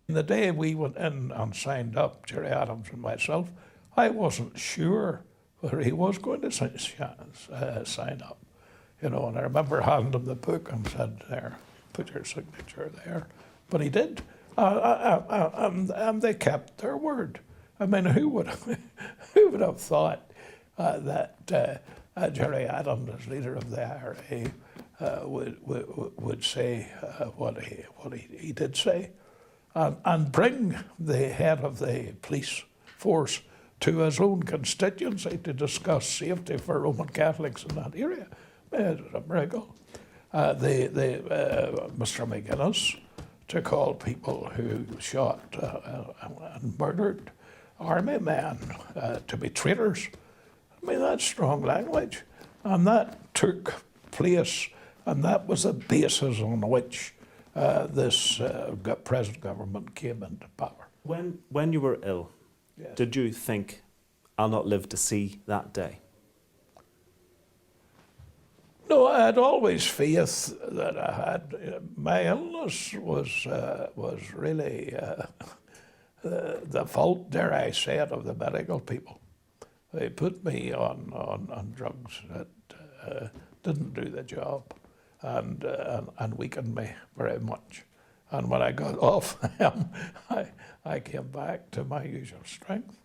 The day we went in and signed up, Jerry Adams and myself, I wasn't sure whether he was going to sign up. You know, and I remember handing him the book and said, "There, put your signature there." But he did, and they kept their word. I mean, who would have thought that Jerry Adams, as leader of the IRA, would say what he did say, and bring the head of the police force to his own constituency to discuss safety for Roman Catholics in that area. It was a miracle. Mr. McGuinness to call people who shot and murdered army men to be traitors. I mean, that's strong language. And that took place, and that was the basis on which this present government came into power. When you were ill, yes, did you think, "I'll not live to see that day"? No, I had always faith that I had. My illness was really the fault, dare I say it, of the medical people. They put me on drugs that didn't do the job and weakened me very much. And when I got off them, I came back to my usual strength.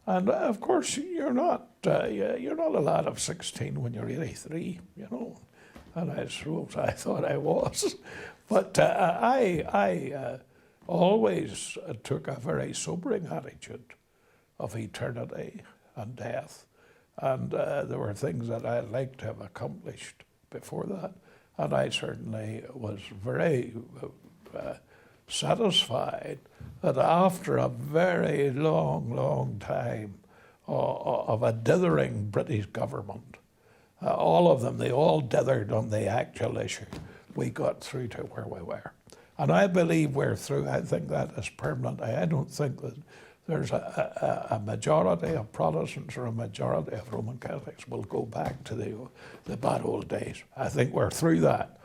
And of course, you're not a lad of 16 when you're 83, you know. And I suppose I thought I was, but I always took a very sobering attitude of eternity and death, and there were things that I'd like to have accomplished before that, and I certainly was very satisfied that after a very long time of a dithering British government, all of them, they all dithered on the actual issue, we got through to where we were. And I believe we're through. I think that is permanent. I don't think that there's a majority of Protestants or a majority of Roman Catholics will go back to the bad old days. I think we're through that.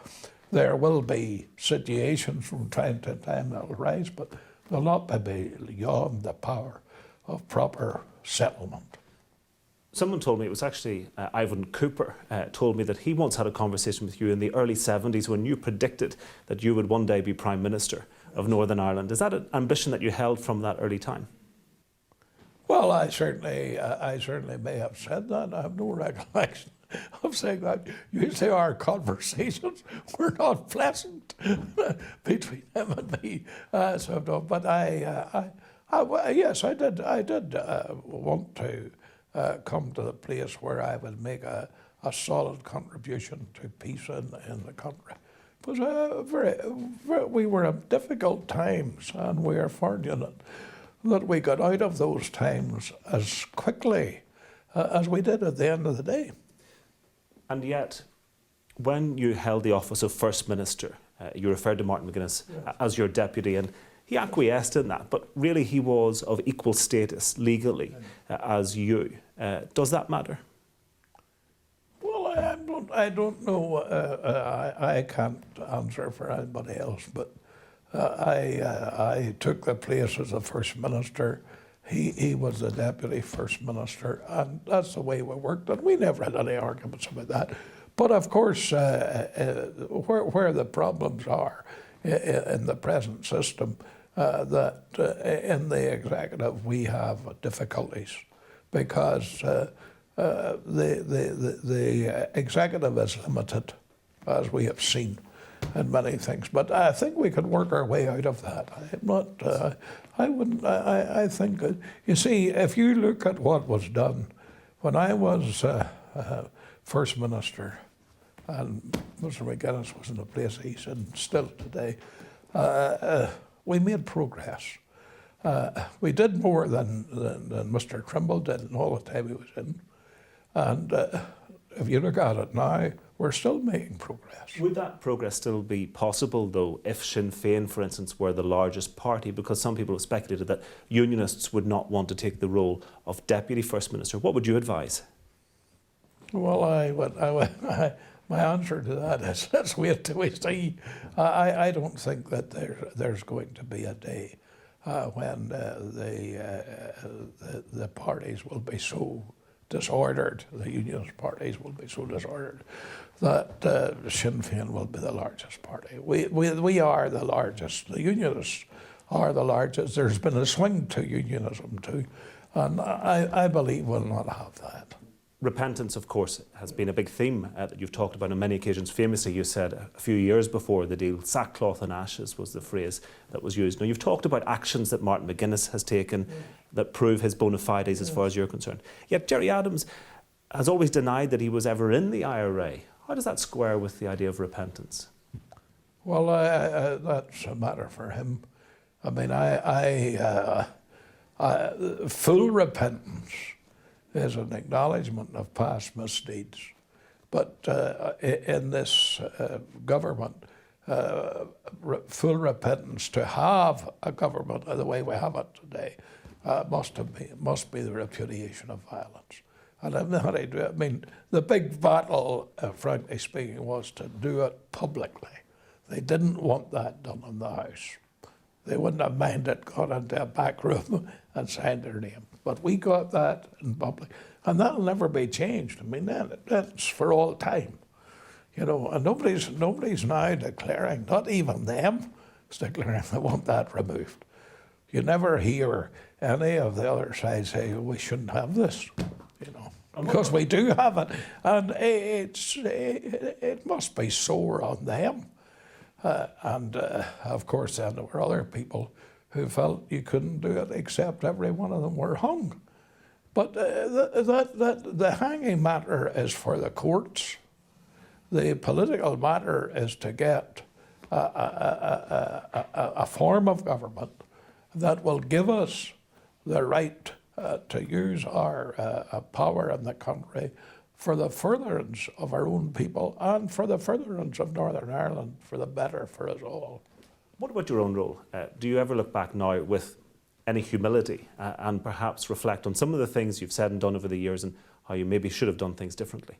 There will be situations from time to time that will rise, but they'll not be beyond the power of proper settlement. Someone told me, it was actually Ivan Cooper, told me that he once had a conversation with you in the early 70s when you predicted that you would one day be Prime Minister of Northern Ireland. Is that an ambition that you held from that early time? Well, I certainly may have said that. I have no recollection of saying that. Usually our conversations were not pleasant between him and me. So no, but yes, I did want to come to the place where I would make a solid contribution to peace in the country. It was we were in difficult times, and we are fortunate that we got out of those times as quickly as we did at the end of the day. And yet, when you held the office of First Minister, you referred to Martin McGuinness as your deputy, and he acquiesced in that, but really he was of equal status legally as you. Does that matter? Well, I don't know. I can't answer for anybody else, but I took the place as the First Minister. He was the Deputy First Minister, and that's the way we worked, and we never had any arguments about that. But of course, where the problems are in the present system, that in the executive we have difficulties because the executive is limited, as we have seen in many things. But I think we could work our way out of that. I'm not. I think. You see, if you look at what was done when I was First Minister, and Mr. McGuinness was in the place he's in still today, we made progress. We did more than Mr. Trimble did in all the time he was in. And if you look at it now, we're still making progress. Would that progress still be possible, though, if Sinn Féin, for instance, were the largest party? Because some people have speculated that Unionists would not want to take the role of Deputy First Minister. What would you advise? Well, My answer to that is let's wait till we see. I don't think that there's going to be a day when the parties will be so disordered, the Unionist parties will be so disordered that Sinn Féin will be the largest party. We are the largest. The Unionists are the largest. There's been a swing to unionism too, and I believe we'll not have that. Repentance, of course, has been a big theme that you've talked about on many occasions. Famously, you said a few years before the deal, sackcloth and ashes was the phrase that was used. Now, you've talked about actions that Martin McGuinness has taken that prove his bona fides as far as you're concerned. Yet Gerry Adams has always denied that he was ever in the IRA. How does that square with the idea of repentance? Well, that's a matter for him. I mean, full repentance is an acknowledgement of past misdeeds. But in this government, full repentance to have a government the way we have it today must be the repudiation of violence. And I mean, the big battle, frankly speaking, was to do it publicly. They didn't want that done in the House. They wouldn't have minded got into a back room and signed their name. But we got that in public, and that'll never be changed. I mean, that's for all time, you know. And nobody's now declaring, not even them, is declaring they want that removed. You never hear any of the other side say, we shouldn't have this, you know, because we do have it, and it must be sore on them. And of course, then there were other people who felt you couldn't do it, except every one of them were hung. But the hanging matter is for the courts. The political matter is to get a form of government that will give us the right to use our power in the country for the furtherance of our own people and for the furtherance of Northern Ireland, for the better for us all. What about your own role? Do you ever look back now with any humility and perhaps reflect on some of the things you've said and done over the years and how you maybe should have done things differently?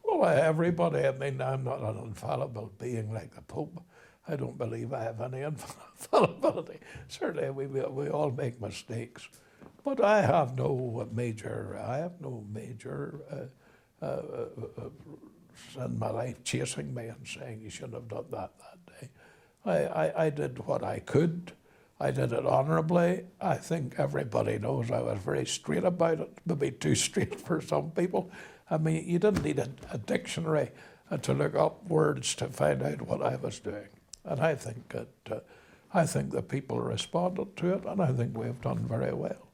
Well, everybody, I mean, I'm not an infallible being like the Pope. I don't believe I have any infallibility. Certainly, we all make mistakes. But I have no major in my life chasing me and saying you shouldn't have done that day. I did what I could. I did it honourably. I think everybody knows I was very straight about it, maybe too straight for some people. I mean, you didn't need a dictionary to look up words to find out what I was doing. And I think the people responded to it, and I think we have done very well.